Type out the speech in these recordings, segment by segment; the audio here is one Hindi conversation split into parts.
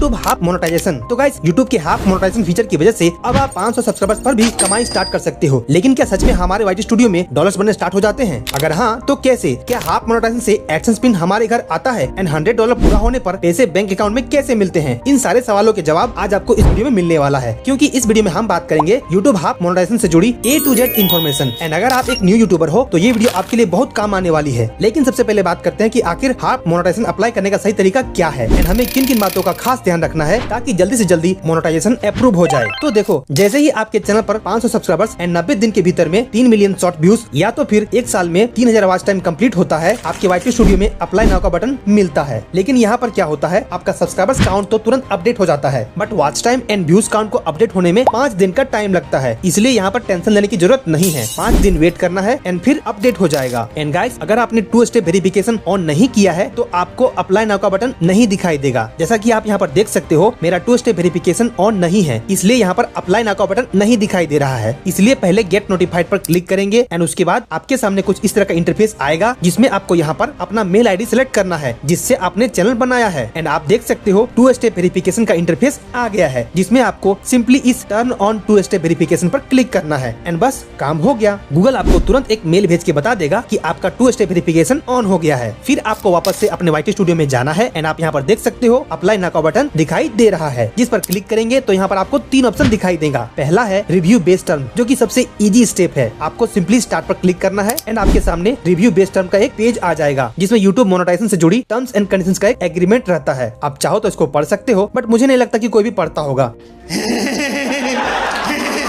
YouTube half monetisation. तो गाइस YouTube के हाफ मोनेटाइजेशन फीचर की वजह से अब आप 500 सब्सक्राइबर्स पर भी कमाई स्टार्ट कर सकते हो। लेकिन क्या सच में हमारे YT स्टूडियो में डॉलर्स बनने स्टार्ट हो जाते हैं? अगर हाँ तो कैसे? क्या हाफ मोनेटाइजेशन से एडसेंस पिन हमारे घर आता है एंड $100 पूरा होने पर पैसे बैंक अकाउंट में कैसे मिलते हैं? इन सारे सवालों के जवाब आज आपको इस वीडियो में मिलने वाला है, क्योंकि इस वीडियो में हम बात करेंगे YouTube हाफ मोनेटाइजेशन से जुड़ी A to Z information. And अगर आप एक न्यू यूट्यूबर हो तो ये वीडियो आपके लिए बहुत काम आने वाली है। लेकिन सबसे पहले बात करते हैं कि आखिर हाफ मोनेटाइजेशन अप्लाई करने का सही तरीका क्या है एंड हमें किन किन बातों का खास ध्यान रखना है ताकि जल्दी से जल्दी मोनेटाइजेशन अप्रूव हो जाए। तो देखो, जैसे ही आपके चैनल पर 500 सब्सक्राइबर्स एंड 90 दिन के भीतर में 3 मिलियन शॉर्ट व्यूज या तो फिर एक साल में 3000 वॉच टाइम कंप्लीट होता है, आपके YT स्टूडियो में अप्लाई नाउ का बटन मिलता है। लेकिन यहाँ पर क्या होता है, आपका सब्सक्राइबर्स काउंट तो तुरंत अपडेट हो जाता है, but watch time and views count को अपडेट होने में 5 दिन का टाइम लगता है। इसलिए यहाँ पर टेंशन लेने की जरूरत नहीं है, 5 दिन वेट करना है एंड फिर अपडेट हो जाएगा। एंड गाइस, अगर आपने 2 स्टेप वेरिफिकेशन ऑन नहीं किया है तो आपको अप्लाई नाउ का बटन नहीं दिखाई देगा। जैसा कि आप यहाँ पर देख सकते हो, मेरा 2 स्टेप वेरिफिकेशन ऑन नहीं है, इसलिए यहाँ पर अप्लाई नाउ का बटन नहीं दिखाई दे रहा है। इसलिए पहले गेट नोटिफाइड पर क्लिक करेंगे एंड उसके बाद आपके सामने कुछ इस तरह का इंटरफेस आएगा, जिसमें आपको यहाँ पर अपना मेल आईडी सेलेक्ट करना है जिससे आपने चैनल बनाया है। एंड आप देख सकते हो 2 स्टेप वेरिफिकेशन का इंटरफेस आ गया है, जिसमें आपको सिंपली इस टर्न ऑन 2 स्टेप वेरिफिकेशन पर क्लिक करना है एंड बस काम हो गया। गूगल आपको तुरंत एक मेल भेज के बता देगा कि आपका 2 स्टेप वेरिफिकेशन ऑन हो गया है। फिर आपको वापस से अपने YT स्टूडियो में जाना है एंड आप यहाँ पर देख सकते हो अप्लाई नाउ का बटन दिखाई दे रहा है, जिस पर क्लिक करेंगे तो यहाँ पर आपको 3 ऑप्शन दिखाई देगा। पहला है रिव्यू बेस्ड टर्म, जो कि सबसे इजी स्टेप है। आपको सिंपली स्टार्ट पर क्लिक करना है एंड आपके सामने रिव्यू बेस्ड टर्म का एक पेज आ जाएगा, जिसमें YouTube मोनेटाइजेशन से जुड़ी टर्म्स एंड कंडीशंस का एक एग्रीमेंट रहता है। आप चाहो तो इसको पढ़ सकते हो, बट मुझे नहीं लगता कि कोई भी पढ़ता होगा।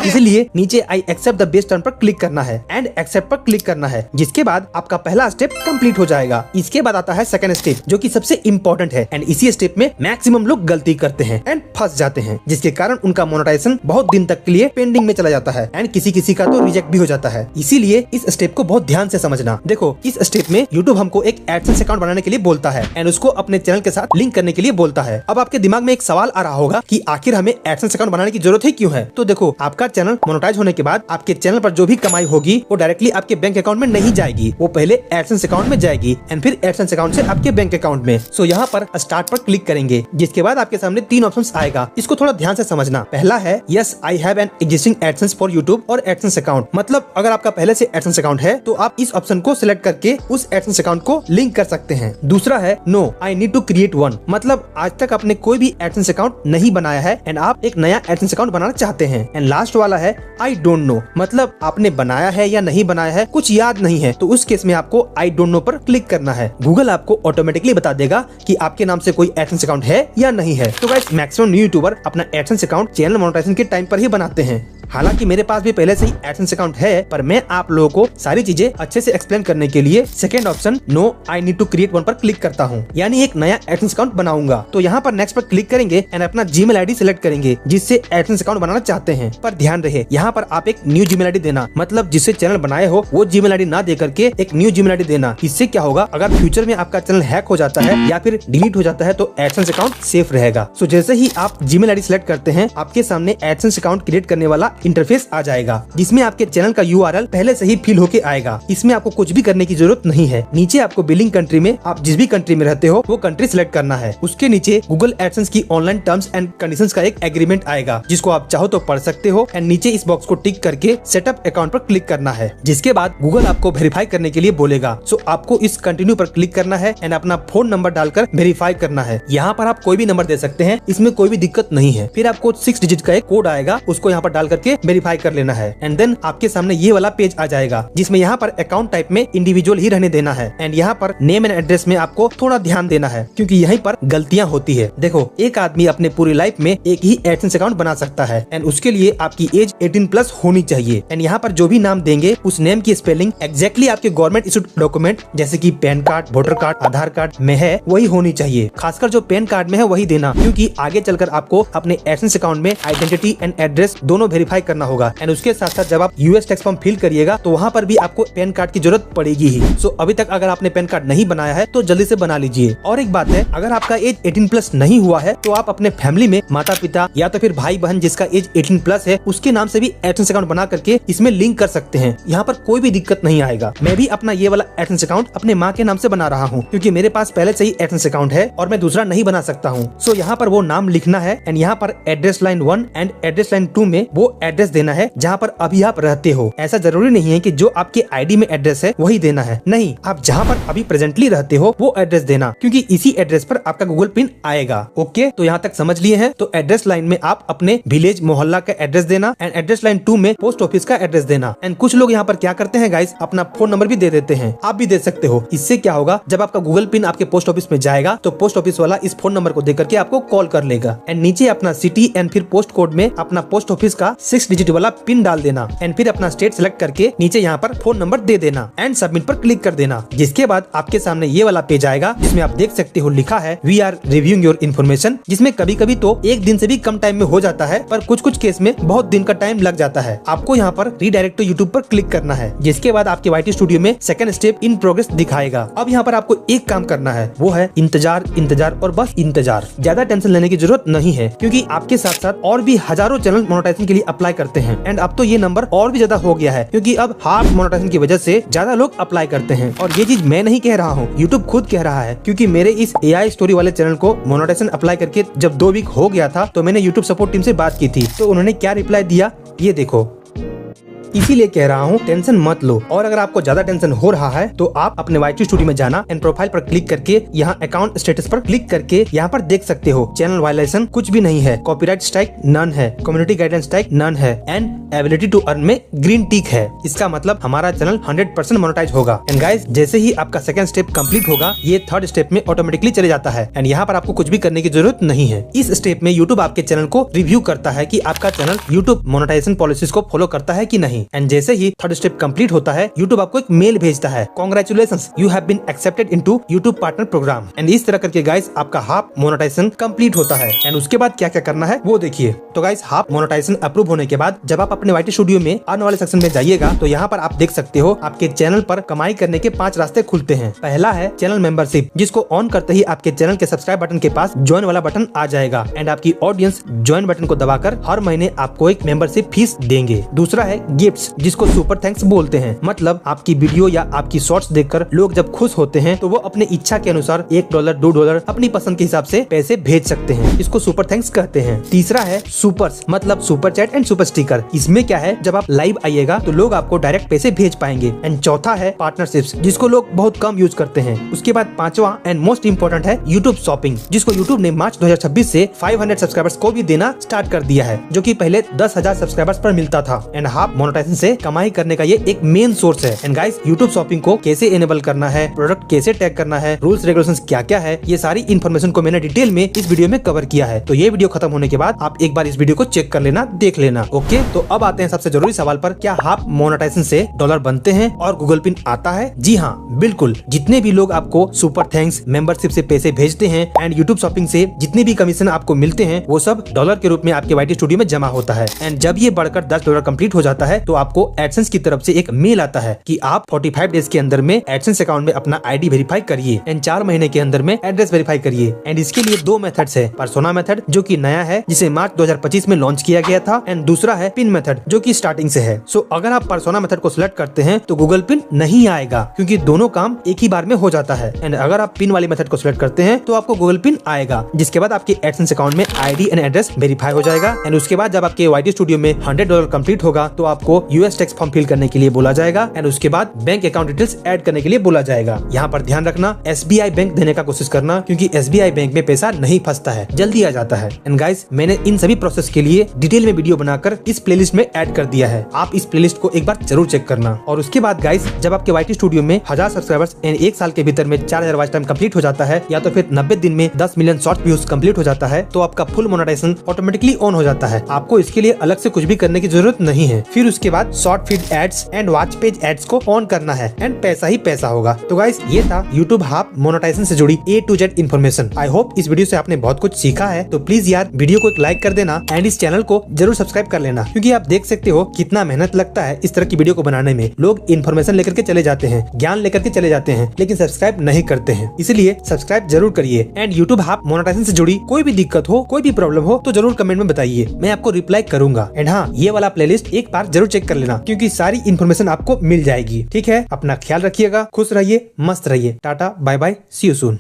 इसलिए नीचे I accept the base term पर क्लिक करना है एंड एक्सेप्ट पर क्लिक करना है, जिसके बाद आपका पहला स्टेप कंप्लीट हो जाएगा। इसके बाद आता है सेकंड स्टेप, जो कि सबसे इम्पोर्टेंट है एंड इसी स्टेप में मैक्सिमम लोग गलती करते हैं एंड फंस जाते हैं, जिसके कारण उनका मोनेटाइजेशन बहुत दिन तक के लिए पेंडिंग में चला जाता है एंड किसी का तो रिजेक्ट भी हो जाता है। इसीलिए इस स्टेप को बहुत ध्यान से समझना। देखो, इस स्टेप में यूट्यूब हमको एक एडसेंस अकाउंट बनाने के लिए बोलता है एंड उसको अपने चैनल के साथ लिंक करने के लिए बोलता है। अब आपके दिमाग में एक सवाल आ रहा होगा कि आखिर हमें एडसेंस अकाउंट बनाने की जरूरत ही क्यों है? तो देखो, आपका चैनल मोनेटाइज होने के बाद आपके चैनल पर जो भी कमाई होगी वो डायरेक्टली आपके बैंक अकाउंट में नहीं जाएगी, वो पहले एडसेंस अकाउंट में जाएगी एंड फिर एडसेंस अकाउंट से आपके बैंक अकाउंट में। सो यहाँ पर स्टार्ट पर क्लिक करेंगे, जिसके बाद आपके सामने 3 ऑप्शंस आएगा। इसको थोड़ा ध्यान से समझना। पहला है yes I have an existing AdSense for YouTube और एडसेंस अकाउंट, मतलब अगर आपका पहले से एडसेंस अकाउंट है तो आप इस ऑप्शन को सिलेक्ट करके उस एडसेंस अकाउंट को लिंक कर सकते हैं। दूसरा है no I need to create one, मतलब आज तक आपने कोई भी एडसेंस अकाउंट नहीं बनाया है एंड आप एक नया एडसेंस अकाउंट बनाना चाहते हैं। एंड लास्ट वाला है आई डोंट नो, मतलब आपने बनाया है या नहीं बनाया है कुछ याद नहीं है, तो उस केस में आपको आई डोंट नो पर क्लिक करना है। गूगल आपको ऑटोमेटिकली बता देगा कि आपके नाम से कोई एडसेंस अकाउंट है या नहीं है। तो गाइस, मैक्सिमम न्यू यूट्यूबर अपना एडसेंस अकाउंट चैनल मोनेटाइजेशन के टाइम पर ही बनाते हैं। हालांकि मेरे पास भी पहले से ही एडसेंस अकाउंट है, पर मैं आप लोगों को सारी चीजें अच्छे से एक्सप्लेन करने के लिए second option no I need to create one पर क्लिक करता हूँ, यानी एक नया एडसेंस अकाउंट बनाऊंगा। तो यहाँ पर नेक्स्ट पर क्लिक करेंगे एंड अपना जीमेल आईडी सिलेक्ट करेंगे जिससे एडसेंस अकाउंट बनाना चाहते हैं। पर ध्यान रहे, यहाँ पर आप एक न्यू जीमेल आईडी देना, मतलब जिससे चैनल बनाए हो वो जीमेल आईडी ना दे करके एक न्यू जीमेल आईडी देना। इससे क्या होगा, अगर फ्यूचर में आपका चैनल हैक हो जाता है या फिर डिलीट हो जाता है तो एडसेंस अकाउंट सेफ रहेगा। सो जैसे ही आप जीमेल आईडी सिलेक्ट करते हैं, आपके सामने एडसेंस अकाउंट क्रिएट करने वाला इंटरफेस आ जाएगा, जिसमें आपके चैनल का URL पहले से ही फिल होके आएगा। इसमें आपको कुछ भी करने की जरूरत नहीं है। नीचे आपको बिलिंग कंट्री में आप जिस भी कंट्री में रहते हो वो कंट्री सिलेक्ट करना है। उसके नीचे गूगल एडसेंस की ऑनलाइन टर्म्स एंड कंडीशंस का एक एग्रीमेंट आएगा, जिसको आप चाहो तो पढ़ सकते हो एंड नीचे इस बॉक्स को टिक करके सेटअप अकाउंट पर क्लिक करना है, जिसके बाद गूगल आपको वेरीफाई करने के लिए बोलेगा। सो आपको इस कंटिन्यू पर क्लिक करना है एंड अपना फोन नंबर डालकर वेरीफाई करना है। यहाँ पर आप कोई भी नंबर दे सकते हैं, इसमें कोई भी दिक्कत नहीं है। फिर आपको 6 डिजिट का एक कोड आएगा, उसको यहाँ पर डाल करके वेरीफाई कर लेना है एंड देन आपके सामने ये वाला पेज आ जाएगा, जिसमें यहाँ पर अकाउंट टाइप में इंडिविजुअल ही रहने देना है एंड यहाँ पर नेम एंड एड्रेस में आपको थोड़ा ध्यान देना है, क्योंकि यहीं पर गलतियाँ होती है। देखो, एक आदमी अपने पूरी लाइफ में एक ही एडसेंस अकाउंट बना सकता है एंड उसके लिए आपकी एज 18+ होनी चाहिए। एंड यहाँ पर जो भी नाम देंगे उस नेम की स्पेलिंग एग्जैक्टली आपके गवर्नमेंट इशूड डॉक्यूमेंट जैसे कि पैन कार्ड, वोटर कार्ड, आधार कार्ड में है वही होनी चाहिए। खासकर जो पैन कार्ड में है वही देना, क्योंकि आगे चलकर आपको अपने एडसेंस अकाउंट में आइडेंटिटी एंड एड्रेस दोनों वेरीफाई करना होगा एंड उसके साथ साथ जब आप यूएस टैक्स फॉर्म फिल करिएगा तो वहाँ पर भी आपको पैन कार्ड की जरूरत पड़ेगी ही। सो अभी तक अगर आपने पैन कार्ड नहीं बनाया है तो जल्दी से बना लीजिए। और एक बात है, अगर आपका एज 18+ नहीं हुआ है तो आप अपने फैमिली में माता पिता या तो फिर भाई बहन जिसका एज 18+ है उसके नाम से भी एडसेंस अकाउंट बना करके इसमें लिंक कर सकते हैं। यहाँ पर कोई भी दिक्कत नहीं आएगा। मैं भी अपना ये वाला एडसेंस अकाउंट अपने माँ के नाम से बना रहा हूँ, क्योंकि मेरे पास पहले से ही एडसेंस अकाउंट है और मैं दूसरा नहीं बना सकता हूँ। सो यहाँ पर वो नाम लिखना है एंड यहाँ पर address line 1 and address line 2 में वो एड्रेस देना है जहाँ पर अभी आप रहते हो। ऐसा जरूरी नहीं है कि जो आपके आईडी में एड्रेस है वही देना है, नहीं, आप जहाँ पर अभी प्रेजेंटली रहते हो वो एड्रेस देना, क्योंकि इसी एड्रेस पर आपका गूगल पिन आएगा। ओके, तो यहाँ तक समझ लिए हैं। तो एड्रेस लाइन में आप अपने विलेज मोहल्ला का एड्रेस देना एंड एड्रेस लाइन 2 में पोस्ट ऑफिस का एड्रेस देना। एंड कुछ लोग यहाँ पर क्या करते हैं गाइस, अपना फोन नंबर भी दे देते हैं। आप भी दे सकते हो। इससे क्या होगा, जब आपका गूगल पिन आपके पोस्ट ऑफिस में जाएगा तो पोस्ट ऑफिस वाला इस फोन नंबर को देकर के आपको कॉल कर लेगा। एंड नीचे अपना सिटी एंड फिर पोस्ट कोड में अपना पोस्ट ऑफिस का 6 डिजिट वाला पिन डाल देना एंड फिर अपना स्टेट सेलेक्ट करके नीचे यहाँ पर फोन नंबर दे देना एंड सबमिट पर क्लिक कर देना। जिसके बाद आपके सामने ये वाला पेज आएगा जिसमें आप देख सकते हो लिखा है we are reviewing your information, जिसमें कभी कभी तो एक दिन से भी कम टाइम में हो जाता है, पर कुछ कुछ केस में बहुत दिन का टाइम लग जाता है। आपको यहाँ पर रीडायरेक्ट टू यूट्यूब पर क्लिक करना है, जिसके बाद आपके YT स्टूडियो में सेकंड स्टेप इन प्रोग्रेस दिखाएगा। अब यहाँ पर आपको एक काम करना है, वो है इंतजार, इंतजार और बस इंतजार। ज्यादा टेंशन लेने की जरूरत नहीं है, क्योंकि आपके साथ साथ और भी हजारों चैनल मोनेटाइजेशन के लिए अप्लाई करते हैं। एंड अब तो ये नंबर और भी ज्यादा हो गया है, क्योंकि अब हाफ मोनेटाइजेशन की वजह से ज्यादा लोग अप्लाई करते हैं। और ये चीज मैं नहीं कह रहा हूँ, यूट्यूब खुद कह रहा है, क्योंकि मेरे इस AI स्टोरी वाले चैनल को मोनेटाइजेशन अप्लाई करके जब 2 वीक हो गया था तो मैंने यूट्यूब सपोर्ट टीम से बात की थी, तो उन्होंने क्या रिप्लाई दिया ये देखो। इसीलिए कह रहा हूँ टेंशन मत लो। और अगर आपको ज्यादा टेंशन हो रहा है तो आप अपने YT स्टूडियो में जाना एंड प्रोफाइल पर क्लिक करके यहाँ अकाउंट स्टेटस पर क्लिक करके यहाँ पर देख सकते हो चैनल वायलेशन कुछ भी नहीं है, कॉपीराइट स्ट्राइक नन है, कम्युनिटी गाइडेंस स्ट्राइक नन है एंड एबिलिटी टू अर्न में ग्रीन टिक है। इसका मतलब हमारा चैनल 100% मोनेटाइज होगा। एंड गाइस, जैसे ही आपका सेकंड स्टेप कंप्लीट होगा ये थर्ड स्टेप में ऑटोमेटिकली चले जाता है एंड यहाँ पर आपको कुछ भी करने की जरूरत नहीं है। इस स्टेप में यूट्यूब आपके चैनल को रिव्यू करता है कि आपका चैनल यूट्यूब मोनेटाइजेशन पॉलिसीज को फॉलो करता है कि नहीं। एंड जैसे ही थर्ड स्टेप कंप्लीट होता है यूट्यूब आपको एक मेल भेजता है, congratulations you have been accepted into YouTube partner program. And इस तरह करके गाइस आपका हाफ मोनेटाइजेशन कंप्लीट होता है। एंड उसके बाद क्या क्या करना है वो देखिए। तो गाइस, हाफ मोनेटाइजेशन अप्रूव होने के बाद जब आप अपने YT स्टूडियो में अर्न वाले सेक्शन में जाइएगा तो यहाँ पर आप देख सकते हो आपके चैनल पर कमाई करने के 5 रास्ते खुलते हैं। पहला है चैनल मेंबरशिप, जिसको ऑन करते ही आपके चैनल के सब्सक्राइब बटन के पास ज्वाइन वाला बटन आ जाएगा एंड आपकी ऑडियंस ज्वाइन बटन को दबाकर हर महीने आपको एक मेंबरशिप फीस देंगे। दूसरा है गिफ्ट्स, जिसको सुपर थैंक्स बोलते हैं। मतलब आपकी वीडियो या आपकी शॉर्ट्स देखकर लोग जब खुश होते हैं तो वो अपने इच्छा के अनुसार $1, $2 अपनी पसंद के हिसाब से पैसे भेज सकते हैं। इसको सुपर थैंक्स कहते हैं। तीसरा है सुपर्स, मतलब super chat and super sticker. इसमें क्या है, जब आप लाइव आइएगा तो लोग आपको डायरेक्ट पैसे भेज पाएंगे। एंड चौथा है पार्टनरशिप्स, जिसको लोग बहुत कम यूज करते हैं। उसके बाद पांचवा एंड मोस्ट इम्पोर्टेंट है यूट्यूब शॉपिंग, जिसको यूट्यूब ने मार्च 2026 से 500 सब्सक्राइबर्स को भी देना स्टार्ट कर दिया है, जो कि पहले 10,000 सब्सक्राइबर्स पर मिलता था। एंड हाफ मोनेटाइजेशन से कमाई करने का ये एक मेन सोर्स है। एंड गाइस, यूट्यूब शॉपिंग को कैसे एनेबल करना है, प्रोडक्ट कैसे टैग करना है, रूल्स रेगुलेशंस क्या क्या है, ये सारी इन्फॉर्मेशन को मैंने डिटेल में इस वीडियो में कवर किया है। तो ये वीडियो खत्म होने के बाद आप एक बार इस वीडियो को चेक कर लेना, देख लेना। ओके, तो अब आते हैं सबसे जरूरी सवाल पर, क्या हाफ मोनेटाइजेशन से डॉलर बनते हैं और गूगल पिन आता है? जी हाँ, बिल्कुल। जितने भी लोग आपको सुपर थैंक्स, मेंबरशिप से पैसे भेजते हैं एंड यूट्यूब शॉपिंग से जितने भी कमीशन आपको मिलते हैं वो सब डॉलर के रूप में आपके YT स्टूडियो में जमा होता है। एंड जब ये बढ़कर $10 कंप्लीट हो जाता है तो आपको एडसेंस की तरफ से एक मेल आता है कि आप 45 डेज के अंदर में एडसेंस अकाउंट में अपना ID वेरीफाई करिए एंड 4 महीने के अंदर में एड्रेस वेरीफाई करिए। एंड इसके लिए 2 मेथड्स है, पर्सोना मेथड जो कि नया है, जिसे मार्च 2025 में लॉन्च किया गया था, एंड दूसरा है पिन मेथड जो कि स्टार्टिंग से है। सो अगर आप पर्सोना मेथड को सिलेक्ट करते हैं तो गूगल पिन नहीं आएगा, क्योंकि दोनों काम एक ही बार में हो जाता है। एंड अगर आप पिन वाली मेथड को सिलेक्ट करते हैं तो आपको गूगल पिन आएगा, जिसके बाद आपके एडसेंस अकाउंट में ID एंड एड्रेस वेरीफाई हो जाएगा। एंड उसके बाद जब आपके YT स्टूडियो में $100 कंप्लीट होगा तो आपको US टैक्स फॉर्म फिल करने के लिए बोला जाएगा एंड उसके बाद बैंक अकाउंट डिटेल्स ऐड करने के लिए बोला जाएगा। यहाँ पर ध्यान रखना, SBI बैंक देने का कोशिश करना, क्योंकि SBI बैंक में पैसा नहीं फंसता है, जल्दी आ जाता है। एंड गाइस, मैंने इन सभी प्रोसेस के लिए डिटेल में वीडियो बनाकर इस प्लेलिस्ट में ऐड कर दिया है, आप इस प्लेलिस्ट को एक बार जरूर चेक करना। और उसके बाद गाइस, जब आपके YT स्टूडियो में 1000 सब्सक्राइबर्स एंड 1 साल के भीतर में 4000 वॉच टाइम कंप्लीट हो जाता है, या तो फिर 90 दिन में 10 मिलियन शॉर्ट व्यूज कंप्लीट हो जाता है, तो आपका फुल मोनेटाइजेशन ऑटोमेटिकली ऑन हो जाता है। आपको इसके लिए अलग से कुछ भी करने की जरूरत नहीं है। फिर उसके उसके बाद short feed ads and watch page ads को ऑन करना है एंड पैसा ही पैसा होगा। तो गाइस ये था यूट्यूब हाफ मोनेटाइजेशन से जुड़ी A to Z information. I hope इस वीडियो से आपने बहुत कुछ सीखा है। तो प्लीज यार वीडियो को एक लाइक कर देना एंड इस चैनल को जरूर सब्सक्राइब कर लेना, क्योंकि आप देख सकते हो कितना मेहनत लगता है इस तरह की वीडियो को बनाने में। लोग इन्फॉर्मेशन लेकर के चले जाते हैं, ज्ञान लेकर के चले जाते हैं, लेकिन सब्सक्राइब नहीं करते हैं। इसलिए सब्सक्राइब जरूर करिए एंड यूट्यूब हाफ मोनेटाइजेशन से जुड़ी कोई भी दिक्कत हो, कोई भी प्रॉब्लम हो तो जरूर कमेंट में बताइए, मैं आपको रिप्लाई करूंगा। एंड हाँ, ये वाला प्लेलिस्ट एक बार जरूर चेक कर लेना, क्योंकि सारी इन्फॉर्मेशन आपको मिल जाएगी। ठीक है, अपना ख्याल रखिएगा, खुश रहिए, मस्त रहिए। Tata bye bye, see you soon.